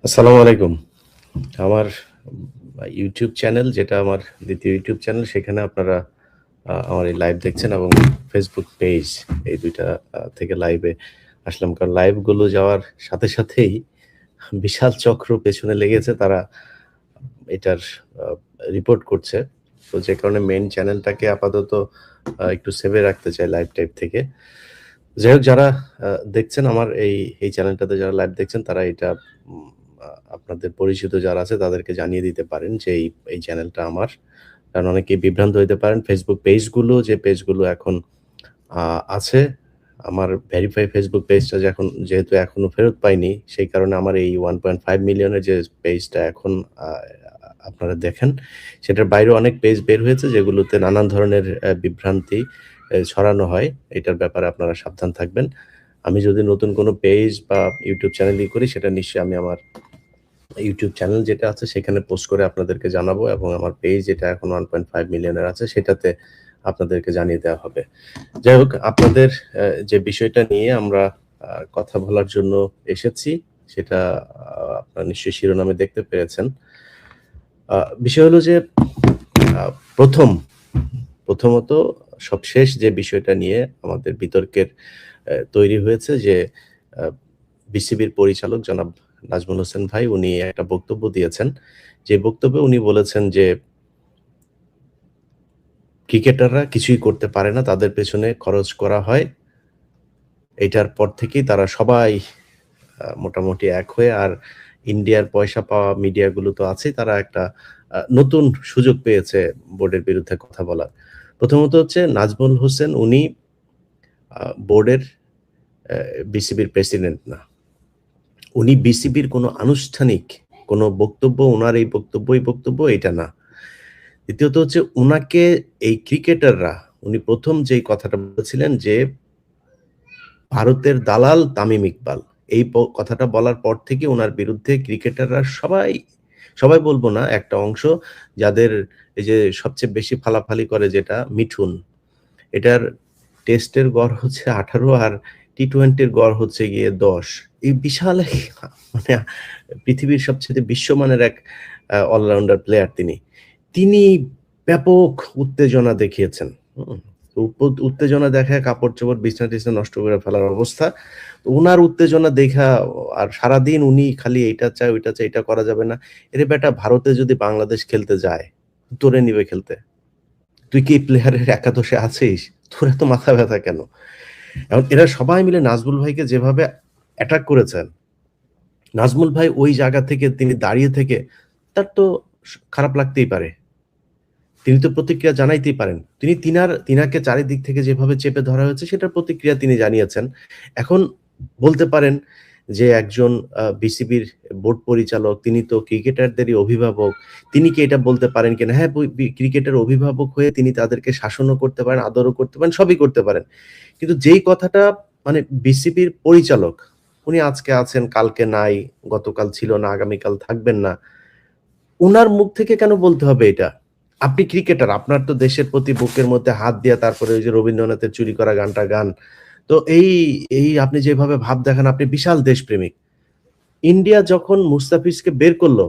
আসসালামু আলাইকুম। আমার ইউটিউব চ্যানেল যেটা আমার ২য় ইউটিউব চ্যানেল সেখানে আপনারা আমার এই লাইভ দেখছেন এবং ফেসবুক পেজ এই ২ টা থেকে লাইভে আসলাম। কারণ লাইভগুলো যাওয়ার সাথেই বিশাল চক্র পেছনে লেগেছে। তারা এটার আ রিপোর্ট করছে। তো যে কারণে মেইন চ্যানেলটাকে আপাতত একটু সেভে রাখতে চাই লাইভ টাইপ থেকে। যাই হোক যারা আ দেখছেন আমার এই চ্যানেলটাতে যারা লাইভ দেখছেন তারা এটা উম আ আপনাদের পরিচিত যারা আছে তাদেরকে জানিয়ে দিতে পারেন যে এই চ্যানেলটা আমার। কারণ অনেকেই বিভ্রান্ত হইতে পারেন। ফেসবুক পেজগুলো যে পেজগুলো এখন আ আছে, আমার ভেরিফাই ফেসবুক পেজটা যেহেতু এখনো ফেরত পাইনি, সেই কারণে আমার এই 1.5 মিলিয়নের যে পেজটা এখন আ আপনারা দেখেন, সেটার বাইরেও অনেক পেজ বের হয়েছে যেগুলোতে নানান ধরনের বিভ্রান্তি ছড়ানো হয়। এটার ব্যাপারে আপনারা সাবধান থাকবেন। আমি যদি নতুন কোনো পেজ বা YouTube চ্যানেল করি সেটা নিশ্চয়ই আমি আমার YouTube চ্যানেল যেটা আছে সেখানে পোস্ট করে আপনাদেরকে জানাবো এবং আমার পেজ যেটা এখন 1.5 মিলিয়নের আছে সেটাতে আপনাদেরকে জানিয়ে দেওয়া হবে। যাই হোক আপনাদের যে বিষয়টা নিয়ে আমরা কথা বলার জন্য এসেছি সেটা আপনারা নিশ্চয়ই শিরোনামে দেখতে পেরেছেন। আ বিষয় হলো যে আ ১ম প্রথমত সবশেষ যে বিষয়টা নিয়ে আমাদের বিতর্কের তৈরি হয়েছে যে আ বিসিবির পরিচালক জনাব নাজমুল হোসেন ভাই উনি একটা বক্তব্য দিয়েছেন। যে বক্তব্যে উনি বলেছেন যে, "ক্রিকেটাররা কিছুই করতে পারে না। তাদের পেছনে খরচ করা হয়। এটার পর থেকেই তারা সবাই মোটামুটি এক হয়ে আর ইন্ডিয়ার পয়সা পাওয়া মিডিয়াগুলো তো আছেই। তারা একটা নতুন সুযোগ পেয়েছে বোর্ডের বিরুদ্ধে কথা বলার।" প্রথমত হচ্ছে নাজমুল হোসেন উনি বোর্ডের অ্যা বিসিবির প্রেসিডেন্ট না। উনি বিসিবির কোনো আনুষ্ঠানিক কোনো বক্তব্য, উনার এই বক্তব্য এটা না। দ্বিতীয়ত হচ্ছে উনাকে এই ক্রিকেটাররা উনি ১ম যেই কথাটা বলেছিলেন যে, "ভারতের দালাল তামিম ইকবাল।" এই কথাটা বলার পর থেকে উনার বিরুদ্ধে ক্রিকেটাররা সবাই বলব না, একটা অংশ যাদের এই যে সবচেয়ে বেশি ফালাফালি করে যেটা মিঠুন। এটার টেস্টের গড় হচ্ছে ১৮ আর টি-টোয়েন্টির গড় হচ্ছে গিয়ে ১০। এই বিশাল এক মানে পৃথিবীর সবচাইতে বিশ্বমানের এক অলরাউন্ডার প্লেয়ার তিনি। তিনি ব্যাপক উত্তেজনা দেখিয়েছেন। হুম? উত্তেজনা দেখায় কাপড়-চোপড় বিছনা-টিছনা নষ্ট করে ফেলার অবস্থা। উনার উত্তেজনা দেইখা আর সারাদিন উনি খালি এইটা চায়, ওইটা চায়, এটা করা যাবে না। এরে বেটা ভারতে যদি বাংলাদেশ খেলতে যায়, তোরে নিবে খেলতে। তুই কি প্লেয়ারের একাদশে আছিস? তোর এত মাথা ব্যাথা কেন? এখন এরা সবাই মিলে নাজমুল ভাইকে যেভাবে অ্যাটাক করেছেন, নাজমুল ভাই ওই জায়গা থেকে তিনি দাঁড়িয়ে থেকে তার তো খারাপ লাগতেই পারে। তিনি তো প্রতিক্রিয়া জানাইতেই পারেন। তিনাকে চারিদিক থেকে যেভাবে চেপে ধরা হয়েছে সেটার প্রতিক্রিয়া তিনি জানিয়েছেন। এখন বলতে পারেন যে একজন বিসিবির বোর্ড পরিচালক তিনি তো ক্রিকেটারদেরই অভিভাবক। তিনি কি এটা বলতে পারেন কিনা? হ্যাঁ, ক্রিকেটের অভিভাবক হয়ে তিনি তাদেরকে শাসনও করতে পারেন, আদরও করতে পারেন, সবই করতে পারেন। কিন্তু যেই কথাটা মানে বিসিবির পরিচালক, উনি আজকে আছেন, কালকে নাই, গতকাল ছিল না, আগামীকাল থাকবেন না। উনার মুখ থেকে কেন বলতে হবে এটা? আপনি ক্রিকেটার, আপনার তো দেশের প্রতি বুকের মধ্যে হাত দিয়া তারপরে ওই যে রবীন্দ্রনাথের চুরি করা গানটা গান। তো এই আপনি যেভাবে ভাব দেখান আপনি বিশাল দেশপ্রেমিক। ইন্ডিয়া যখন মুস্তাফিজকে বের করল,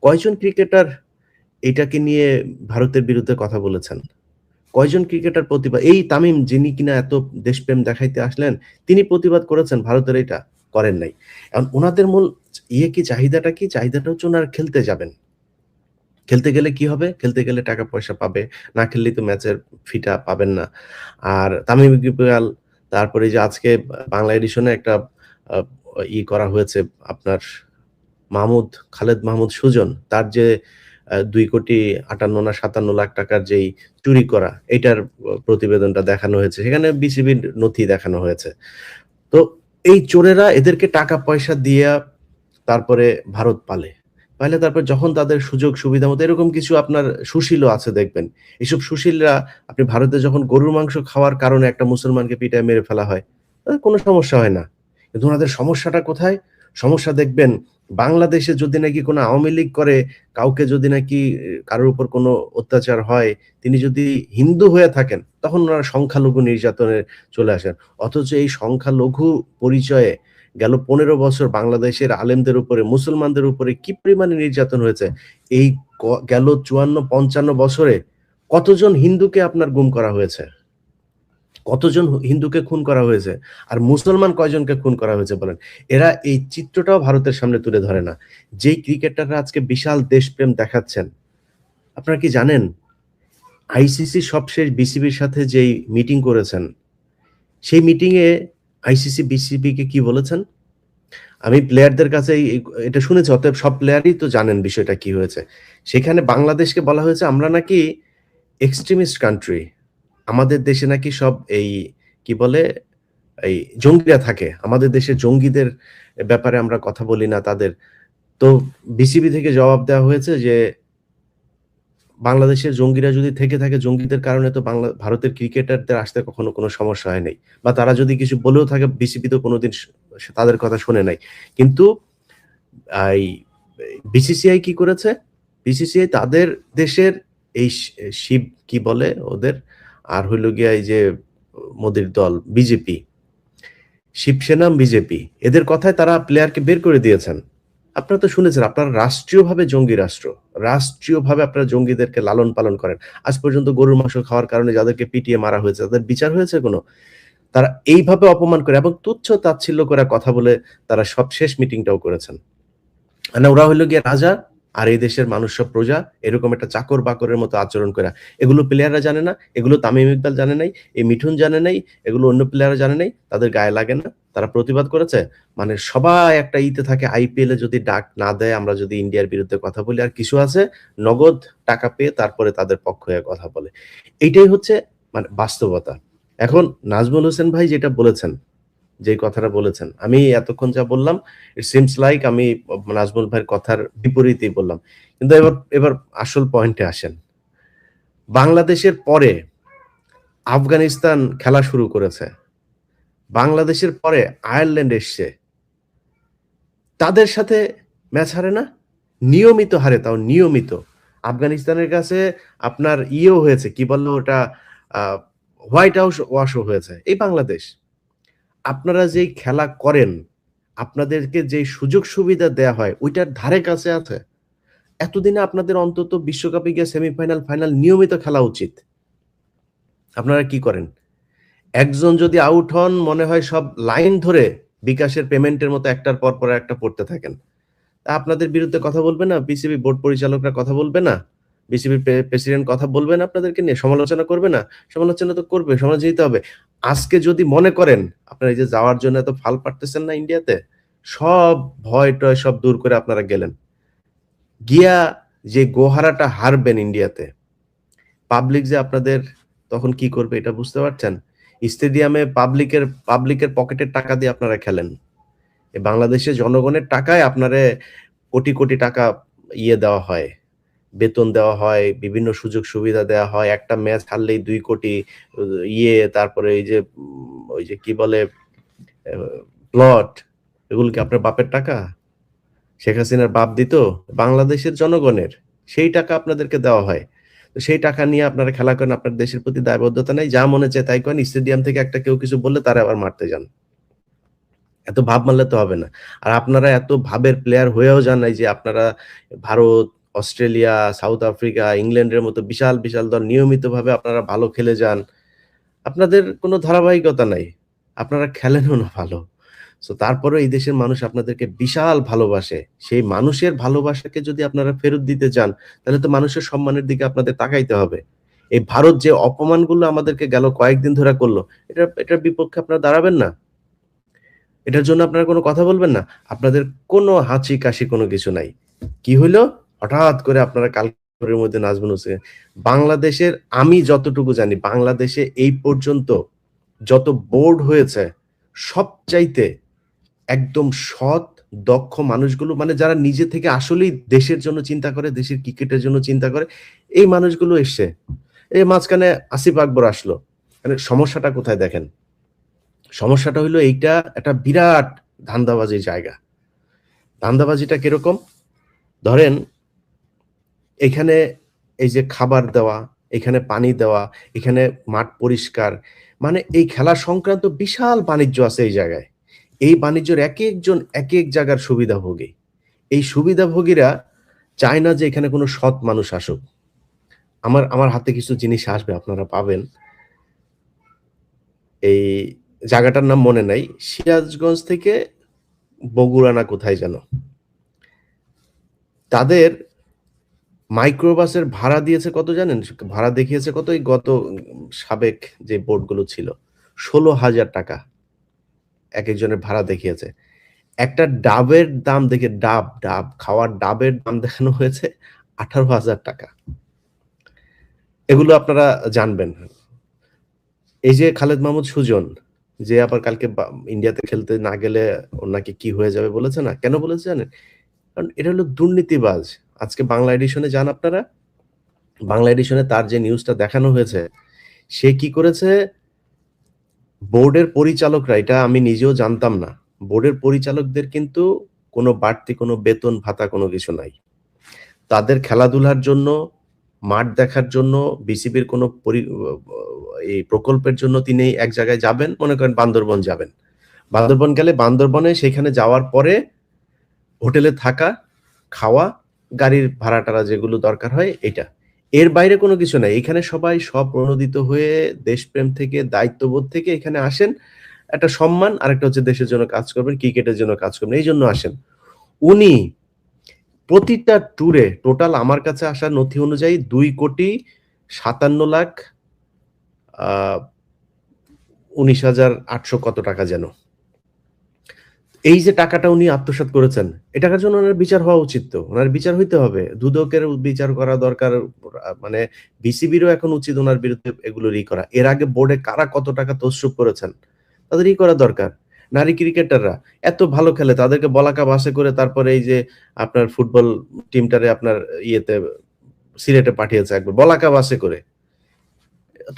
কয়জন ক্রিকেটার এটাকে নিয়ে ভারতের বিরুদ্ধে কথা বলেছেন? কয়জন ক্রিকেটার এই তামিম যিনি কিনা এত দেশপ্রেম দেখাইতে আসলেন, তিনি প্রতিবাদ করেছেন ভারতের এটা? করেন নাই। এখন উনাদের মূল কি চাহিদাটা কি? চাহিদাটা হচ্ছে উনারা খেলতে যাবেন। খেলতে গেলে কি হবে? খেলতে গেলে টাকা-পয়সা পাবে। না খেললেই তো ম্যাচের ফিটা পাবেন না। আর তামিম ইকবাল তারপরে যে আজকে বাংলা এডিশনে একটা আ করা হয়েছে আপনার খালেদ মাহমুদ সুজন। তার যে ২,৫৮ না ৫৭ লাখ টাকার যেই চুরি করা, এইটার প্রতিবেদনটা দেখানো হয়েছে। সেখানে বিসিবির নথি দেখানো হয়েছে। তো এই চোরেরা এদেরকে টাকা-পয়সা দিয়া তারপরে ভারত পালে। পাইলে তারপর যখন তাদের সুযোগ সুবিধা মতো এরকম কিছু আপনার সুশীলও আছে দেখবেন। এসব সুশীলরা আপনি ভারতে যখন গরুর মাংস খাওয়ার কারণে একটা মুসলমানকে পিটায় মেরে ফেলা হয়, কোনো সমস্যা হয় না। কিন্তু উনাদের সমস্যাটা কোথায়? সমস্যা দেখবেন বাংলাদেশে যদি নাকি কোনো আওয়ামী লীগ করে, কাউকে যদি নাকি কারোর উপর কোনো অত্যাচার হয়, তিনি যদি হিন্দু হয়ে থাকেন, তখন উনারা সংখ্যালঘু নির্যাতনে চলে আসেন। অথচ এই সংখ্যালঘু পরিচয়ে গেল 15 বছর বাংলাদেশের আলেমদের উপরে, মুসলমানদের উপরে কি পরিমাণে নির্যাতন হয়েছে। এই গেল 54-55 বছরে কতজন হিন্দুকে আপনার গুম করা হয়েছে? কতজন হিন্দুকে খুন করা হয়েছে? আর মুসলমান কয়জনকে খুন করা হয়েছে বলেন? এরা এই চিত্রটাও ভারতের সামনে তুলে ধরে না। যেই ক্রিকেটাররা আজকে বিশাল দেশপ্রেম দেখাচ্ছেন, আপনারা কি জানেন আইসিসি সবশেষ বিসিবির সাথে যেই মিটিং করেছেন, সেই মিটিংয়ে আইসিসি বিসিবিকে কি বলেছেন? আমি প্লেয়ারদের কাছে এটা শুনেছি, অতএব সব প্লেয়ারই তো জানেন বিষয়টা কি হয়েছে। সেখানে বাংলাদেশকে বলা হয়েছে আমরা নাকি এক্সট্রিমিস্ট কান্ট্রি। আমাদের দেশে নাকি সব এই কি বলে এই জঙ্গিরা থাকে। আমাদের দেশে জঙ্গিদের ব্যাপারে আমরা কথা বলি না তাদের। তো বিসিবি থেকে জবাব দেওয়া হয়েছে যে বাংলাদেশের জঙ্গিরা যদি থেকে থাকে, জঙ্গিদের কারণে তো ভারতের ক্রিকেটারদের আসতে কখনো কোনো সমস্যা হয় নাই। বা তারা যদি কিছু বলেও থাকে বিসিবি তো কোনোদিন তাদের কথা শোনে নাই। কিন্তু এই বিসিসিআই কি করেছে? বিসিসিআই তাদের দেশের এই শিব কি বলে ওদের, আর হইল গিয়া এই যে মোদির দল বিজেপি, শিবসেনা বিজেপি, এদের কথায় তারা প্লেয়ারকে বের করে দিয়েছেন। আপনারা তো শুনেছেন, আপনারা রাষ্ট্রীয়ভাবে জঙ্গি রাষ্ট্র, রাষ্ট্রীয়ভাবে আপনারা জঙ্গিদেরকে লালন পালন করেন। আজ পর্যন্ত গরুর মাংস খাওয়ার কারণে যাদেরকে পিটিয়ে মারা হয়েছে তাদের বিচার হয়েছে কোনো? তারা এইভাবে অপমান করে এবং তুচ্ছ তাচ্ছিল্য করে কথা বলে তারা সব শেষ মিটিংটাও করেছেন। মানে ওরা হইলো গিয়ে রাজা আর এই দেশের মানুষ সব প্রজা, এরকম একটা চাকর বাকরের মতো আচরণ করা। এগুলো প্লেয়াররা জানে না, এগুলো তামিম ইকবাল জানে নাই, এই মিঠুন জানে নাই, এগুলো অন্য প্লেয়াররা জানে নাই, তাদের গায়ে লাগে না, তারা প্রতিবাদ করেছে। মানে সবাই একটা ইতে থাকে, আইপিএল এ যদি ডাক না দেয়, আমরা যদি ইন্ডিয়ার বিরুদ্ধে কথা বলি, আর কিছু আছে নগদ টাকা পেয়ে তারপরে তাদের পক্ষ হয়ে কথা বলে। এইটাই হচ্ছে মানে বাস্তবতা। এখন নাজমুল হোসেন ভাই যেটা বলেছেন, যে কথাটা বলেছেন, আমি এতক্ষণ যা বললাম ইট সিমস লাইক আমি নাজমুল ভাইয়ের কথার বিপরীতই বললাম। কিন্তু এবার আসল পয়েন্টে আসেন। বাংলাদেশের পরে আফগানিস্তান খেলা শুরু করেছে, বাংলাদেশের পরে আয়ারল্যান্ড এসছে, তাদের সাথে ম্যাচ হারে না, নিয়মিত হারে, তাও নিয়মিত। আফগানিস্তানের কাছে আপনার ইয়েও হয়েছে, কি বললো ওটা, হোয়াইট হাউস ওয়াশও হয়েছে এই বাংলাদেশ। আপনারা যেই খেলা করেন, আপনাদেরকে যে সুযোগ সুবিধা দেয়া হয় ওইটার ধারে কাছে আছে? এতদিনে আপনাদের অন্তত বিশ্বকাপে গিয়ে সেমিফাইনাল ফাইনাল নিয়মিত খেলা উচিত। আপনারা কি করেন? একজন যদি আউট হন, মনে হয় সব লাইন ধরে বিকাশের পেমেন্টের মতো একটার পর পর একটা পড়তে থাকেন। তা আপনাদের বিরুদ্ধে কথা বলবে না? বিসিবি বোর্ড পরিচালকরা কথা বলবে না? বিসিবি প্রেসিডেন্ট কথা বলবে না আপনাদেরকে নিয়ে? সমালোচনা করবে না? সমালোচনা তো করবে, সমালোচনা দিতে হবে। আজকে যদি মনে করেন আপনারা এই যে যাওয়ার জন্য এত ফাল পারতেছেন না ইন্ডিয়াতে, সব ভয় টয় সব দূর করে আপনারা গেলেন। গিয়া যে গোহারাটা হারবেন ইন্ডিয়াতে, পাবলিক যে আপনাদের তখন কি করবে এটা বুঝতে পারছেন? স্টেডিয়ামে পাবলিকের পকেটের টাকা দিয়ে আপনারা খেলেন। বাংলাদেশের জনগণের টাকায় আপনারে কোটি কোটি টাকা ইয়ে দেওয়া হয়, বেতন দেওয়া হয়, বিভিন্ন সুযোগ সুবিধা দেওয়া হয়। একটা ম্যাচ হারলেই 2 কোটি ইয়ে, তারপরে এই যে ওই যে কি বলে প্লট, এগুলো কি আপনার বাপের টাকা? শেখ হাসিনার বাপ দিত? বাংলাদেশের জনগণের সেই টাকা আপনাদেরকে দেওয়া হয়। তো সেই টাকা নিয়ে আপনারা খেলা করেন, আপনার দেশের প্রতি দায়বদ্ধতা নাই, যা মনে চায় তাই করেন। স্টেডিয়াম থেকে একটা কেউ কিছু বললে তারা আবার মারতে যান। এত ভাব মারলে তো হবে না। আর আপনারা এত ভাবের প্লেয়ার হয়েও যান নাই যে আপনারা ভারত, অস্ট্রেলিয়া, সাউথ আফ্রিকা, ইংল্যান্ডের মতো বিশাল বিশাল দল নিয়মিতভাবে আপনারা ভালো খেলে যান। আপনাদের কোনো ধারাবাহিকতা নাই, আপনারা খেলেনও না ভালো। সো তারপরেও এই দেশের মানুষ আপনাদেরকে বিশাল ভালোবাসে। সেই মানুষের ভালোবাসাকে যদি আপনারা ফেরত দিতে চান, তাহলে তো মানুষের সম্মানের দিকে আপনাদের তাকাইতে হবে। এই ভারত যে অপমানগুলো আমাদেরকে গেল কয়েকদিন ধরে করলো, এটার বিপক্ষে আপনারা দাঁড়াবেন না? এটার জন্য আপনারা কোনো কথা বলবেন না? আপনাদের কোনো হাঁচি কাশি কোনো কিছু নাই। কি হইলো? হঠাৎ করে আপনারা কালকের মধ্যে নাজমুল হোসেন, বাংলাদেশের আমি যতটুকু জানি বাংলাদেশে এই পর্যন্ত যত বোর্ড হয়েছে সবচাইতে একদম সৎ, দক্ষ মানুষগুলো, মানে যারা নিজে থেকে আসলেই দেশের জন্য চিন্তা করে, দেশের ক্রিকেটের জন্য চিন্তা করে, এই মানুষগুলো এসছে। এই মাঝখানে আসিফ আকবর আসলো। মানে সমস্যাটা কোথায় দেখেন? সমস্যাটা হইলো এইটা একটা বিরাট ধান্দাবাজির জায়গা। ধান্দাবাজিটা কিরকম? ধরেন এখানে এই যে খাবার দেওয়া, এখানে পানি দেওয়া, এখানে মাঠ পরিষ্কার, মানে এই খেলা সংক্রান্ত বিশাল বাণিজ্য আছে এই জায়গায়। এই বাণিজ্যের একেকজন একেক জায়গার সুবিধাভোগী। এই সুবিধাভোগীরা চায় না যে এখানে কোনো সৎ মানুষ আসুক। আমার আমার হাতে কিছু জিনিস আসবে, আপনারা পাবেন। এই জায়গাটার নাম মনে নাই। সিরাজগঞ্জ থেকে বগুড়া না কোথায় যেন। তাদের মাইক্রোবাসের ভাড়া দিয়েছে কত জানেন? ভাড়া দেখিয়েছে কত? এই গত সাবেক যে বোর্ডগুলো ছিল, ৳১৬,০০০ একেকজনের ভাড়া দেখিয়েছে। একটা ডাবের দাম দেখে, ডাব খাওয়ার ডাবের দাম দেখানো হয়েছে ৳১৮,০০০। এগুলো আপনারা জানবেন। এই যে খালেদ মাহমুদ সুজন, যে আবার কালকে ইন্ডিয়াতে খেলতে না গেলে ওর নাকি কি হয়ে যাবে বলেছে না? কেন বলেছে জানেন? কারণ এটা হলো দুর্নীতিবাজ। আজকে বাংলা এডিশনে যান আপনারা। বাংলা এডিশনে তার যে নিউজটা দেখানো হয়েছে, সে কি করেছে? বোর্ডের পরিচালকরা, এটা আমি নিজেও জানতাম না। বোর্ডের পরিচালকদের কিন্তু কোনো বাড়তি কোনো বেতন ভাতা কোনো কিছু নাই। তাদের খেলাধুলার জন্য, মাঠ দেখার জন্য, বিসিবির কোনো এই প্রকল্পের জন্য তিনি এক জায়গায় যাবেন, মনে করেন বান্দরবন যাবেন। বান্দরবন গেলে বান্দরবনে সেখানে যাওয়ার পরে হোটেলে থাকা, খাওয়া, গাড়ির ভাড়া-টাড়া যেগুলো দরকার হয় এটা। এর বাইরে কোনো কিছু নাই। এখানে সবাই স্বপ্রণোদিত হয়ে দেশপ্রেম থেকে, দায়িত্ববোধ থেকে এখানে আসেন। একটা সম্মান, আরেকটা হচ্ছে দেশের জন্য কাজ করবেন, ক্রিকেটের জন্য কাজ করবেন। এইজন্য আসেন। উনি প্রতিটা ট্যুরে টোটাল আমার কাছে আসা নথি অনুযায়ী ২,৫৭,০০,০০০ আ ১৯,৮০০ কত টাকা যেন। এই যে টাকাটা উনি আত্মসাৎ করেছেন, এ টাকার জন্য উনার বিচার হওয়া উচিত তো। উনার বিচার হইতে হবে। দুদকের বিচার করা দরকার। মানে বিসিবিরও এখন উচিত উনার বিরুদ্ধে এগুলোর করা। এর আগে বোর্ডে কারা কত টাকা তছরূপ করেছেন, তাদের করা দরকার। নারী ক্রিকেটাররা এত ভালো খেলে, তাদেরকে বলাকা বাসে করে তারপরে এই যে আপনার ফুটবল টিমটারে আপনার ইয়েতে সিলেটে পাঠিয়েছে একবার বলাকা বাসে করে।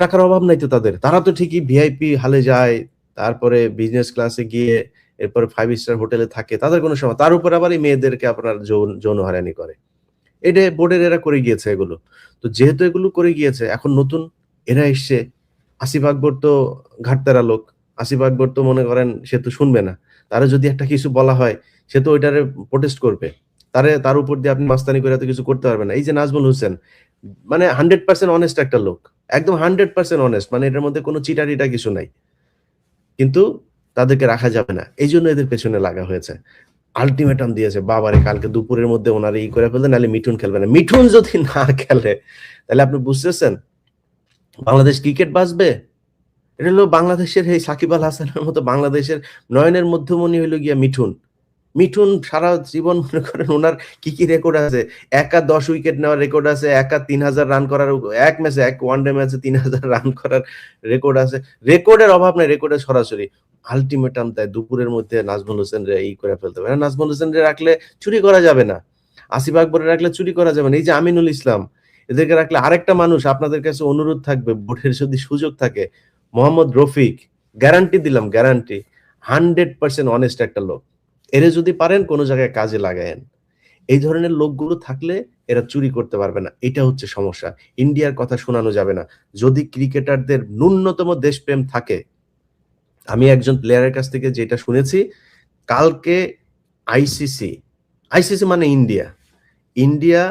টাকার অভাব নাই তো তাদের। তারা তো ঠিকই ভিআইপি হলে যায়, তারপরে বিজনেস ক্লাসে গিয়ে এরপরে 5 স্টার হোটেলে থাকে। তাদের কোনো তার উপর আবার এই মেয়েদেরকে আপনার যৌন হয়রানি করে। এটা বোর্ডের এরা করে গিয়েছে এগুলো। তো যেহেতু এগুলো করে গিয়েছে, এখন নতুন এরা এসছে। আসিফ আকবর তো ঘাটতেরা লোক। আসিফ আকবর তো মনে করেন সে তো শুনবে না। তারে যদি একটা কিছু বলা হয়, সে তো ওইটারে প্রোটেস্ট করবে। তার উপর দিয়ে আপনি মাস্তানি করে এত কিছু করতে পারবেন না। এই যে নাজমুল হোসেন, মানে 100% অনেস্ট একটা লোক। একদম 100% অনেস্ট। মানে এটার মধ্যে কোনো চিটা-টিটা কিছু নাই। কিন্তু তাদেরকে রাখা যাবে না। এইজন্য এদের পেছনে লাগা হয়েছে। আল্টিমেটাম দিয়েছে, বাবারে কালকে দুপুরের মধ্যে উনারা করে ফেলবেন, নাহলে মিঠুন খেলবে না। মিঠুন যদি না খেলে, তাহলে আপনি বুঝতেছেন বাংলাদেশ ক্রিকেট বাঁচবে? এটা হলো বাংলাদেশের এই সাকিব আল হাসানের মতো বাংলাদেশের নয়নের মধ্যমণি হইলো গিয়া মিঠুন। মিঠুন সারা জীবন মনে করেন উনার কি রেকর্ড আছে। একা ১০ উইকেট নেওয়ার রেকর্ড আছে, একা ৩,০০০ রান করার, এক ম্যাচে, এক ওয়ানডে ম্যাচে ৩,০০০ রান করার রেকর্ড আছে। রেকর্ডের অভাব নাই, রেকর্ডের সরাসরি। আল্টিমেটাম দেয় দুপুরের মধ্যে নাজমুল হোসেনরে করে ফেলতে হবে। নাজমুল হোসেনরে রাখলে চুরি করা যাবে না। আসিফ আকবরে রাখলে চুরি করা যাবে না। এই যে আমিনুল ইসলাম, এদেরকে রাখলে আরেকটা মানুষ আপনাদের কাছে অনুরোধ থাকবে, বোর্ডের যদি সুযোগ থাকে, মোহাম্মদ রফিক, গ্যারান্টি দিলাম, গ্যারান্টি 100% অনেস্ট একটা লোক। এরে যদি পারেন কোন জায়গায় কাজে লাগায়েন। এই ধরনের লোকগুলো থাকলে এরা চুরি করতে পারবে না। এটা হচ্ছে সমস্যা। ইন্ডিয়ার কথা শোনানো যাবে না। যদি ক্রিকেটারদের ন্যূনতম দেশপ্রেম থাকে, আমি একজন প্লেয়ারের কাছ থেকে যেটা শুনেছি, কালকে আইসিসি, আইসিসি মানে ইন্ডিয়া, ইন্ডিয়া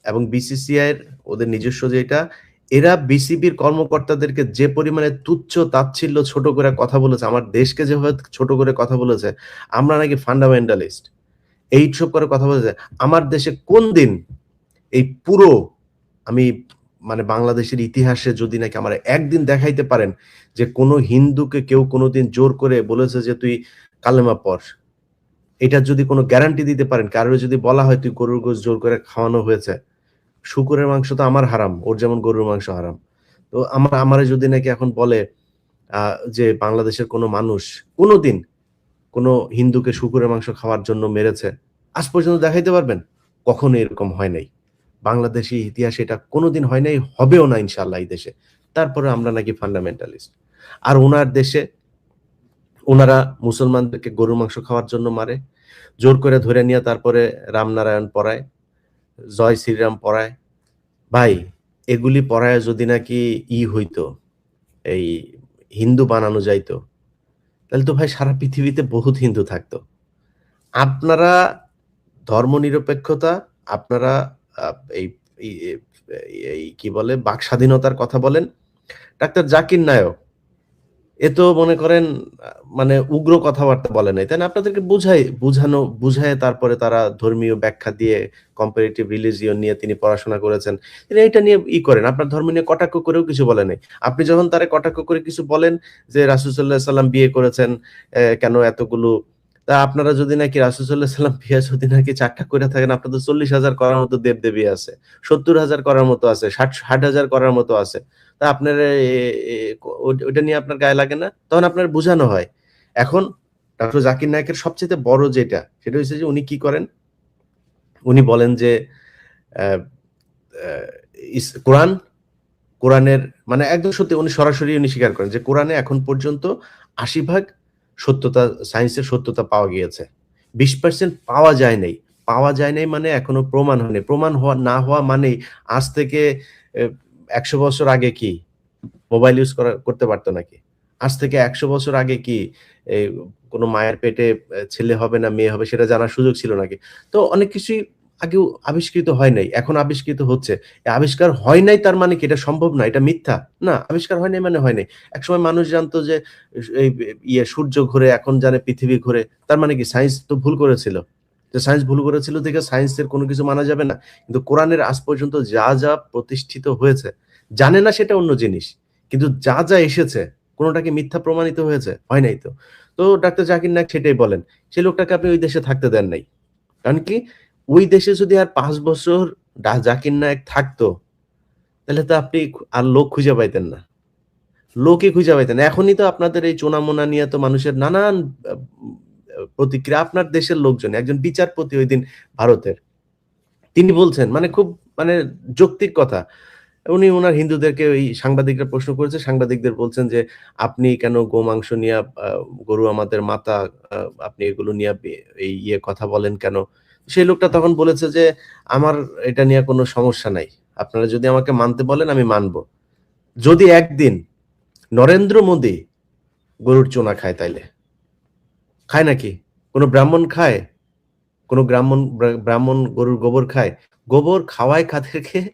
এবং বিসিসিআই এর ওদের নিজস্ব যেটা, এরা বিসিবির কর্মকর্তাদেরকে যে পরিমাণে তুচ্ছ তাচ্ছিল্য ছোট করে কথা বলেছে, আমার দেশকে যেভাবে ছোট করে কথা বলেছে, আমরা নাকি ফান্ডামেন্টালিস্ট, এইসব করে কথা বলেছে। আমার দেশে কোন দিন এই পুরো, আমি মানে বাংলাদেশের ইতিহাসে যদি নাকি আমার একদিন দেখাইতে পারেন যে কোন হিন্দুকে কেউ কোনোদিন জোর করে বলেছে যে তুই কালেমা পড়, এটার যদি কোনো গ্যারান্টি দিতে পারেন, কারোর যদি বলা হয় তুই গরুর গোশত জোর করে খাওয়ানো হয়েছে, শুকুরের মাংস তো আমার হারাম, ওর যেমন গরুর মাংস হারাম। তো আমারে যদি নাকি এখন বলে যে বাংলাদেশের কোনো মানুষ কোনোদিন কোনো হিন্দুকে শুকুরের মাংস খাওয়ার জন্য মেরেছে, আজ পর্যন্ত দেখাইতে পারবেন? কখনো এরকম হয় নাই। বাংলাদেশী ইতিহাসে এটা কোনোদিন হয় নাই, হবেও না ইনশাআল্লাহ এই দেশে। তারপরে আমরা নাকি ফান্ডামেন্টালিস্ট। আর উনার দেশে উনারা মুসলমানদেরকে গরুর মাংস খাওয়ার জন্য মারে। জোর করে ধরে নিয়ে তারপরে রামনারায়ণ পড়ায়, জয় শ্রীরাম পড়ায়। ভাই, এগুলি পড়ায় যদি নাকি হইতো, এই হিন্দু বানানো যাইতো, তাহলে তো ভাই সারা পৃথিবীতে বহুত হিন্দু থাকতো। আপনারা ধর্মনিরপেক্ষতা, আপনারা আ এই এই এই কি বলে বাক স্বাধীনতার কথা বলেন। ডাক্তার জাকির নায়ক এ তো মনে করেন আ মানে উগ্র কথাবার্তা বলে নাই। তাই না? আপনাদেরকে বুঝায়ে তারপরে তারা ধর্মীয় ব্যাখ্যা দিয়ে comparative religion নিয়ে তিনি পড়াশোনা করেছেন। তিনি এইটা নিয়ে করেন। আপনার ধর্ম নিয়ে কটাক্ষ করেও কিছু বলে নাই। আপনি যখন তারে কটাক্ষ করে কিছু বলেন যে রাসূল সাল্লাল্লাহু আলাইহি সাল্লাম বিয়ে করেছেন, কেন এতগুলো তা আপনারা যদি নাকি রাসূল সাল্লাল্লাহু আলাইহি সাল্লাম বিয়ে যদি নাকি ৪ টা কইরা থাকেন, আপনাদের ৪০,০০০ করার মতো দেব-দেবী আছে। ৭০,০০০ করার মতো আছে, ৬০,০০০ করার মতো আছে। তা আপনার এ এ ওইটা নিয়ে আপনার গায়ে লাগে না? তখন আপনার বুঝানো হয়। এখন ডক্টর জাকির নায়েকের সবচাইতে বড় যেটা, সেটা হইছে যে উনি কি করেন? উনি বলেন যে অ্যা অ্যা কোরআন, কোরআনের মানে একদম সত্যি উনি সরাসরি স্বীকার করেন যে কোরআনে এখন পর্যন্ত ৮০ ভাগ সত্যতা সায়েন্সের সত্যতা পাওয়া গিয়েছে। ২০% পাওয়া যায় নাই। পাওয়া যায় নাই মানে এখনো প্রমাণ হয়নি। প্রমাণ না হওয়া মানেই আজ থেকে এ ১০০ বছর আগে কি মোবাইল ইউজ করতে পারত নাকি? আজ থেকে ১০০ বছর আগে কি এই কোন মায়ের পেটে ছেলে হবে না মেয়ে হবে সেটা জানার সুযোগ ছিল নাকি? তো অনেক কিছুই আগেও আবিষ্কৃত হয় নাই। এখন আবিষ্কৃত হচ্ছে। এই আবিষ্কার হয় নাই তার মানে কি এটা সম্ভব না? এটা মিথ্যা? না, আবিষ্কার হয় নাই মানে হয় নাই। একসময় মানুষ জানতো যে এই সূর্য ঘুরে, এখন জানে পৃথিবী ঘুরে। তার মানে কি সায়েন্স তো ভুল করেছিল। যে সায়েন্স ভুল করেছিল দেখে সায়েন্সের কোন কিছু মানা যাবে না। কিন্তু কোরআনের আজ পর্যন্ত যা প্রতিষ্ঠিত হয়েছে, জানে না সেটা অন্য জিনিস। কিন্তু যা এসেছে কোনটা কি মিথ্যা প্রমাণিত হয়েছে? হয় নাই তো। তো ডাক্তার জাকির নায়েক সেটাই বলেন। সেই লোকটাকে আপনি ওই দেশে থাকতে দেন নাই। কারণ কি? ওই দেশে যদি আর ৫ বছর জাকির নায়েক থাকতো, তাহলে তো আপনি আর লোক খুঁজে পাইতেন না। লোকই খুঁজে পাইতেন না। এখনই তো আপনাদের এই চুনামুনা নিয়ে তো মানুষের নানান আ প্রতিক্রিয়া আপনার দেশের লোকজন, একজন বিচারপতি ঐদিন ভারতের। তিনি বলছেন মানে খুব মানে যৌক্তিক কথা। উনি উনার হিন্দুদেরকে ওই সাংবাদিকরা প্রশ্ন করেছে। সাংবাদিকদের বলছেন যে, "আপনি কেন গোমাংস নিয়া গরু আমাদের মাতা, আ আপনি এগুলো নিয়া এই কথা বলেন কেন?" সেই লোকটা তখন বলেছে যে, "আমার এটা নিয়ে কোনো সমস্যা নাই। আপনারা যদি আমাকে মানতে বলেন আমি মানব। যদি একদিন নরেন্দ্র মোদি গরুর চোনা খায় তাইলে।" খায় নাকি? কোন ব্রাহ্মণ খায়? কোন ব্রাহ্মণ গরুর গোবর খায়? গোবর খাওয়ায় কাদেরকে?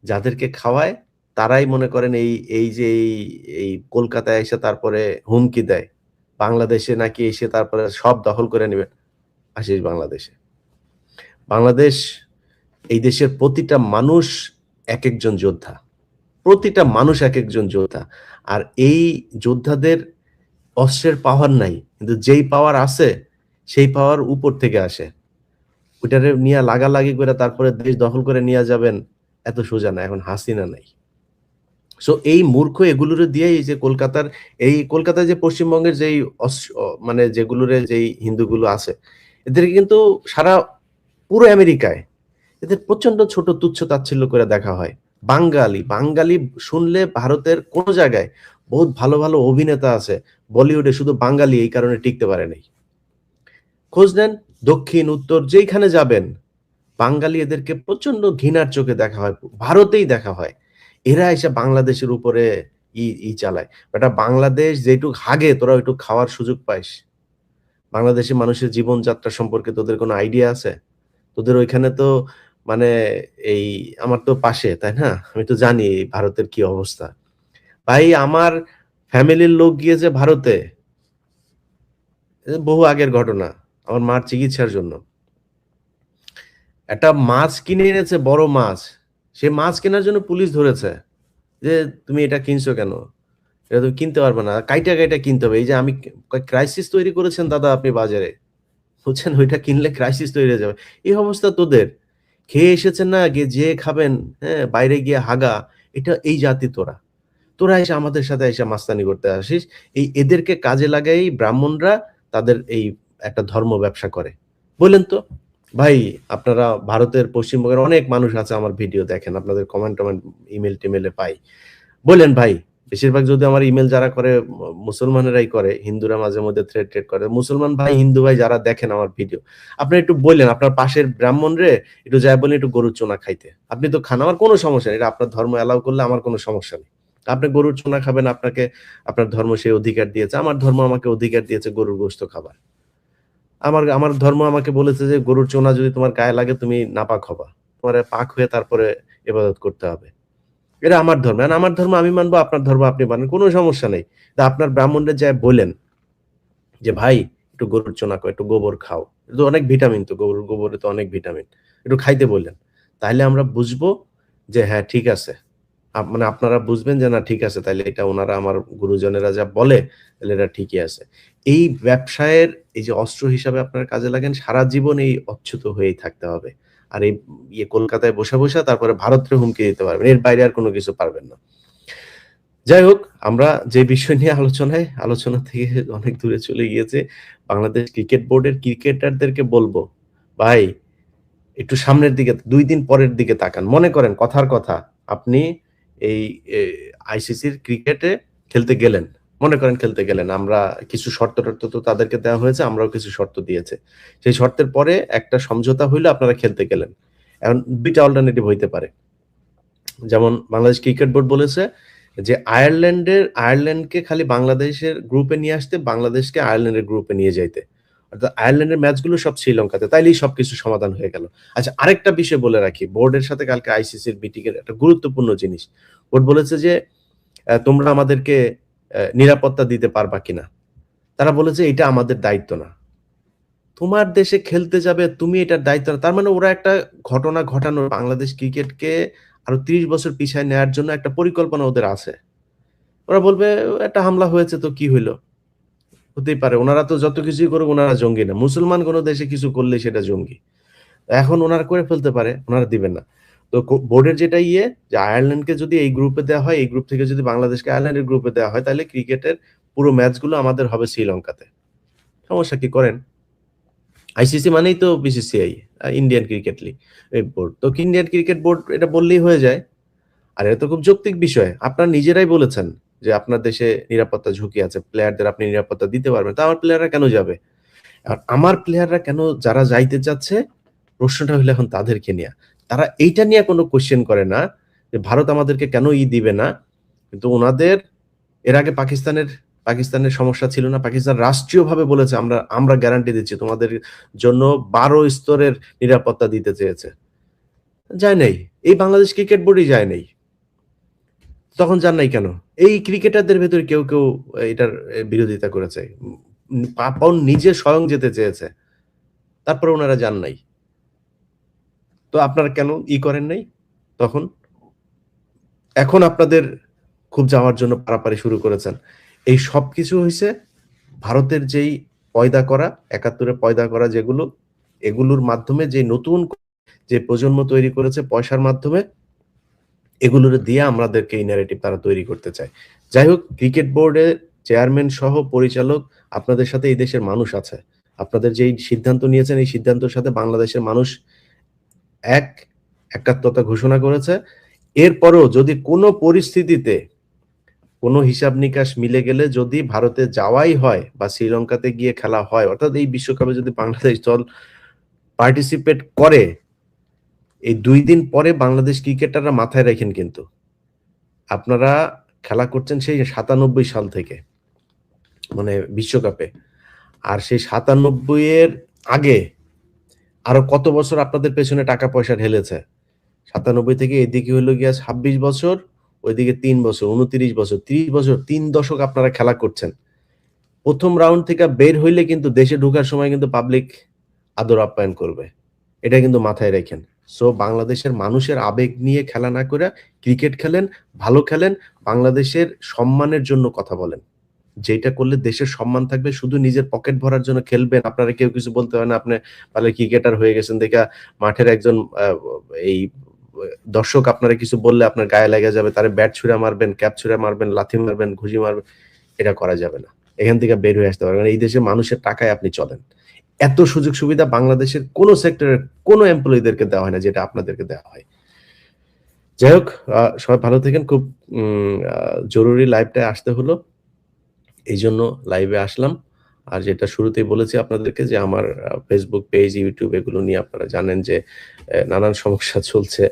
যাদেরকে খাওয়ায় তারাই মনে করেন এই যে এই কলকাতায় এসে তারপরে হুমকি দেয়। বাংলাদেশে নাকি এসে তারপরে সব দখল করে নিবে। আসিস বাংলাদেশে। বাংলাদেশ এই দেশের প্রতিটা মানুষ একেকজন যোদ্ধা। প্রতিটা মানুষ একেকজন যোদ্ধা। আর এই যোদ্ধাদের অস্ত্রের পাওয়ার নাই। কিন্তু যেই পাওয়ার আছে, সেই পাওয়ার উপর থেকে আসে। ওইটারে নিয়া লাগালাগি করে তারপরে দেশ দখল করে নিয়া যাবেন, এত সোজা না। এখন হাসিনা নাই। সো এই মূর্খ এগুলোরে দিয়েই এই যে কলকাতায় যে পশ্চিমবঙ্গের যেই মানে যেই হিন্দুগুলো আছে, এদেরকে কিন্তু সারা পুরো আমেরিকায় এদের প্রচন্ড ছোট তুচ্ছ-তাচ্ছিল্য করে দেখা হয়। বাঙালি শুনলে ভারতের কোন জায়গায় বহুত ভালো অভিনেতা আছে। বলিউডে শুধু বাঙালি এই কারণে টিকতে পারে নাই। খোঁজ নেন দক্ষিণ, উত্তর যেইখানে যাবেন বাঙালি এদেরকে প্রচন্ড ঘৃণার চোখে দেখা হয়। ভারতেই দেখা হয়। এরা এসে বাংলাদেশের উপরে চালায়। বেটা বাংলাদেশ যেটুক হাগে তোরা ওইটুক খাওয়ার সুযোগ পাইস। বাংলাদেশের মানুষের জীবনযাত্রা সম্পর্কে তোদের কোনো আইডিয়া আছে? তোদের ওইখানে তো মানে এই আমার তো পাশে, তাই না? আমি তো জানি ভারতের কি অবস্থা। ভাই আমার ফ্যামিলির লোক গিয়েছে ভারতে। বহু আগের ঘটনা। আমার মার চিকিৎসার জন্য। একটা মাছ কিনে এনেছে বড় মাছ। সে মাছ কেনার জন্য পুলিশ ধরেছে। যে, "তুমি এটা কিনছো কেন? এটা তুমি কিনতে পারবে না। কাইটা কিনতে হবে।" এই যে আমি ক্রাইসিস তৈরি করেছেন দাদা আপনি বাজারে। বুঝছেন? ওইটা কিনলে ক্রাইসিস তৈরি হয়ে যাবে। এই অবস্থা তোদের। খেয়ে এসেছেন না যেয়ে খাবেন, হ্যাঁ? বাইরে গিয়ে হাগা। এই জাতি তোরা। তোরা এসে আমাদের সাথে এসে মাস্তানি করতে আসিস। এদেরকে কাজে লাগাই ব্রাহ্মণরা তাদের এই একটা ধর্ম ব্যবসা করে। বললেন তো? ভাই আপনারা ভারতের পশ্চিমবঙ্গের অনেক মানুষ আছে আমার ভিডিও দেখেন। আপনাদের কমেন্ট-টমেন্ট ইমেইলে পাই। বললেন ভাই, বেশিরভাগ যদি আমার ইমেইল যারা করে মুসলমানেরাই করে। হিন্দুরা মাঝে মধ্যে থ্রেড করে। মুসলমান ভাই, হিন্দু ভাই যারা দেখেন আমার ভিডিও, আপনারা একটু বললেন আপনার পাশের ব্রাহ্মণরে একটু যায়া বলেন একটু গরুর চোনা খাইতে। আপনি তো খান, আমার কোনো সমস্যা নেই। এটা আপনার ধর্ম অ্যালাও করলে আমার কোনো সমস্যা নেই। আপনি গরুর চুনা খাবেন, আপনার ধর্ম সেই অধিকার দিয়েছে। আমার ধর্ম আমাকে অধিকার দিয়েছে গরুর গোশত খাবার। আমার আমার ধর্ম আমাকে বলেছে যে গরুর চুনা যদি তোমার গায়ে লাগে তুমি নাপাক হবা। তোমারে পাক হয়ে তারপরে ইবাদত করতে হবে। এটা আমার ধর্ম। এখন আমার ধর্ম আমি মানবো, আপনার ধর্ম আপনি মানেন। কোন সমস্যা নেই। আপনার ব্রাহ্মণরে যায়া বইলেন যে, "ভাই একটু গরুর চুনা খাও, একটু গোবর খাও। এটা তো অনেক ভিটামিন তো গরুর গোবরে তো অনেক ভিটামিন। একটু খাইতে বললেন।" তাইলে আমরা বুঝবো যে হ্যাঁ, ঠিক আছে। মানে আপনারা বুঝবেন যে না ঠিক আছে তাইলে এটা উনারা আমার গুরুজনেরা যা বলে তাইলে এটা ঠিকই আছে। এই ব্যবসায়ের এই যে অস্ত্র হিসাবে আপনারা কাজে লাগেন সারা জীবন এই অচ্যুত হয়েই থাকতে হবে। আর এই কলকাতায় বসা তারপরে ভারতরে হুমকি দিতে পারবেন। এর বাইরে আর কোন কিছু পারবেন না। যাই হোক, আমরা যে বিষয় নিয়ে আলোচনা থেকে অনেক দূরে চলে গিয়েছে। বাংলাদেশ ক্রিকেট বোর্ডের ক্রিকেটারদেরকে বলব, ভাই একটু সামনের দিকে ২ দিন পরের দিকে তাকান। মনে করেন কথার কথা, আপনি এই এ আইসিসির ক্রিকেটে খেলতে গেলেন। মনে করেন খেলতে গেলেন। আমরা কিছু শর্ত-টর্ত তো তাদেরকে দেওয়া হয়েছে, আমরাও কিছু শর্ত দিয়েছে। সেই শর্তের পরে একটা সমঝোতা হইলো আপনারা খেলতে গেলেন। এখন ২ টা অল্টারনেটিভ হইতে পারে। যেমন বাংলাদেশ ক্রিকেট বোর্ড বলেছে যে আয়ারল্যান্ডকে খালি বাংলাদেশের গ্রুপে নিয়ে আসতে, বাংলাদেশকে আয়ারল্যান্ডের গ্রুপে নিয়ে যাইতে। অর্থাৎ আয়ারল্যান্ডের ম্যাচগুলো সব শ্রীলঙ্কাতে। তাইলেই সবকিছু সমাধান হয়ে গেল। আচ্ছা আরেকটা বিষয় বলে রাখি। বোর্ডের সাথে কালকে আইসিসির মিটিং এর একটা গুরুত্বপূর্ণ জিনিস। বোর্ড বলেছে যে, তোমরা আমাদেরকে নিরাপত্তা দিতে পারবা কিনা?" তারা বলেছে, "এটা আমাদের দায়িত্ব না।" তোমার দেশে খেলতে যাবে, তুমি এটার দায়িত্ব না। তার মানে ওরা একটা ঘটনা ঘটানোর বাংলাদেশ ক্রিকেটকে আরো ৩০ বছর পিছায় নেয়ার জন্য একটা পরিকল্পনা ওদের আছে। ওরা বলবে, "একটা হামলা হয়েছে তো কি হইল? হতেই পারে। উনারা তো যত কিছুই করুক উনারা জঙ্গি না। মুসলমান কোন দেশে কিছু করলে সেটা জঙ্গি।" এখন উনারা করে ফেলতে পারে, উনারা দিবেন না। তো বোর্ডের যেটা যে আয়ারল্যান্ডকে যদি এই গ্রুপে দেওয়া হয়, এই গ্রুপ থেকে যদি বাংলাদেশকে আয়ারল্যান্ডের গ্রুপে দেওয়া হয়, তাহলে ক্রিকেটের পুরো ম্যাচগুলো আমাদের হবে শ্রীলঙ্কাতে। সমস্যা কি করেন? আইসিসি মানেই তো BCCI, Indian cricket league board. তো ইন্ডিয়ান ক্রিকেট বোর্ড এটা বললেই হয়ে যায়। আর এটা তো খুব যৌক্তিক বিষয়। আপনারা নিজেরাই বলেছেন যে আপনার দেশে নিরাপত্তা ঝুঁকি আছে। প্লেয়ারদের আপনি নিরাপত্তা দিতে পারবেন। তো আমার প্লেয়াররা কেন যাবে? আর আমার প্লেয়াররা কেন যারা যাইতে চাচ্ছে, প্রশ্নটা হইলো এখন তাদেরকে নিয়া। তারা এইটা নিয়ে কোনো কোয়েশ্চেন করে না যে ভারত আমাদেরকে কেন দিবে না? কিন্তু উনাদের এর আগে পাকিস্তানের সমস্যা ছিল না। পাকিস্তান রাষ্ট্রীয়ভাবে বলেছে আমরা আমরা গ্যারান্টি দিচ্ছি তোমাদের জন্য ১২ স্তরের নিরাপত্তা দিতে চেয়েছে। যায় নাই। এই বাংলাদেশ ক্রিকেট বোর্ডই যায় নাই। তখন যান নাই কেন? এই ক্রিকেটারদের ভেতরে কেউ এটার বিরোধিতা করেছে। পাপন নিজে স্বয়ং যেতে চেয়েছে। তারপরে উনারা যান নাই। তো আপনারা কেন করেন নাই তখন? এখন আপনাদের খুব যাওয়ার জন্য পারাপারি শুরু করেছেন। এই সবকিছু হইছে ভারতের যেই পয়দা করা, ৭১ এ পয়দা করা যেগুলো, এগুলোর মাধ্যমে যে নতুন যে প্রজন্ম তৈরি করেছে পয়সার মাধ্যমে, এগুলোরে দিয়ে আমাদেরকে এই ন্যারেটিভ তারা তৈরি করতে চায়। যাই হোক, ক্রিকেট বোর্ডের চেয়ারম্যান সহ পরিচালক আপনাদের সাথে এই দেশের মানুষ আছে। আপনাদের যেই সিদ্ধান্ত নিয়েছেন এই সিদ্ধান্তের সাথে বাংলাদেশের মানুষ একাত্মতা ঘোষণা করেছে। এরপরেও যদি কোনো পরিস্থিতিতে কোনো হিসাব নিকাশ মিলে গেলে যদি ভারতে যাওয়াই হয় বা শ্রীলঙ্কাতে গিয়ে খেলা হয়, অর্থাৎ এই বিশ্বকাপে যদি বাংলাদেশ দল পার্টিসিপেট করে, এই ২ দিন পরে বাংলাদেশ ক্রিকেটাররা মাথায় রাখেন কিন্তু। আপনারা খেলা করছেন সেই ৯৭ সাল থেকে, মানে বিশ্বকাপে। আর সেই ৯৭ এর আগে আরো কত বছর আপনাদের পেছনে টাকা পয়সা ঢেলেছে। ৯৭ থেকে এদিকে হইলো গিয়া ২৬ বছর, ওইদিকে ৩ বছর, ২৯ বছর, ৩০ বছর, ৩ দশক আপনারা খেলা করছেন। ১ম রাউন্ড থেকে বের হইলে কিন্তু দেশে ঢোকার সময় কিন্তু পাবলিক আদর আপ্যায়ন করবে। এটা কিন্তু মাথায় রাইখেন। সো বাংলাদেশের মানুষের আবেগ নিয়ে খেলা না কইরা ক্রিকেট খেলেন, ভালো খেলেন, বাংলাদেশের সম্মানের জন্য কথা বলেন। যেটা করলে দেশের সম্মান থাকবে। শুধু নিজের পকেট ভরার জন্য খেলবেন, আপনারা কেউ কিছু বলতে হয় না। আপনি পারলে ক্রিকেটার হয়ে গেছেন দেইখা মাঠের একজন এই দর্শক আপনারে কিছু বললে আপনার গায়ে লেগে যাবে। তারে ব্যাট ছুঁড়া মারবেন, ক্যাপ ছুঁড়া মারবেন, লাথি মারবেন, ঘুষি মারবেন। এটা করা যাবে না। এখান থেকে বের হয়ে আসতে হবে। কারণ এই দেশের মানুষের টাকায় আপনি চলেন। এত সুযোগ সুবিধা বাংলাদেশের কোন সেক্টরের কোন এমপ্লয়িদেরকে দেওয়া হয় না যেটা আপনাদেরকে দেওয়া হয়। যাই হোক, সবাই ভালো থাকেন। খুব জরুরি লাইভটায় আসতে হলো। এইজন্য লাইভে আসলাম। আর যেটা শুরুতেই বলেছি আপনাদেরকে যে আমার Facebook পেজ, YouTube এগুলো নিয়ে আপনারা জানেন যে নানান সমস্যা চলছে।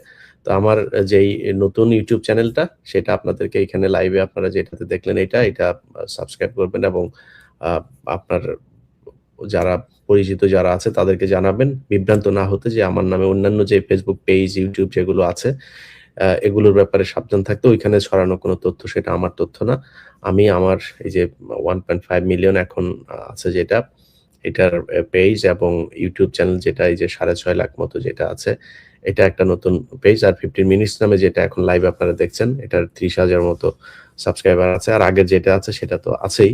তো আমার যেই নতুন YouTube চ্যানেলটা সেটা আপনাদেরকে এখানে লাইভে আপনারা যেটাতে দেখলেন এটা সাবস্ক্রাইব করবেন এবং আ আপনার যারা পরিচিত যারা আছে তাদেরকে জানাবেন বিভ্রান্ত না হতে যে আমার নামে অন্যান্য যে Facebook পেজ, YouTube যেগুলো আছে এগুলোর ব্যাপারে সাবধান থাকতে। ওইখানে ছড়ানো কোনো তথ্য সেটা আমার তথ্য না। আমি আমার এই যে 1.5 মিলিয়ন এখন আছে যেটা, এটার পেজ এবং YouTube চ্যানেল যেটা এই যে 6.5 লাখ মতো যেটা আছে, এটা একটা নতুন পেজ। আর 15 মিনিটস নামে যেটা এখন লাইভ আপনারা দেখছেন, এটার 30,000 মতো সাবস্ক্রাইবার আছে। আর আগের যেটা আছে সেটা তো আছেই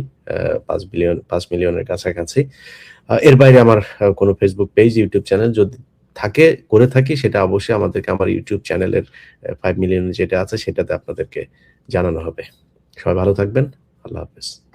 5 মিলিয়নের কাছাকাছি। এর বাইরে আমার কোনো Facebook পেজ, YouTube চ্যানেল যদি করে থাকি সেটা অবশ্যই আমাদেরকে আমার YouTube চ্যানেলের 5 মিলিয়ন যেটা আছে সেটাতে আপনাদেরকে জানানো হবে। সবাই ভালো থাকবেন। আল্লাহ হাফেজ।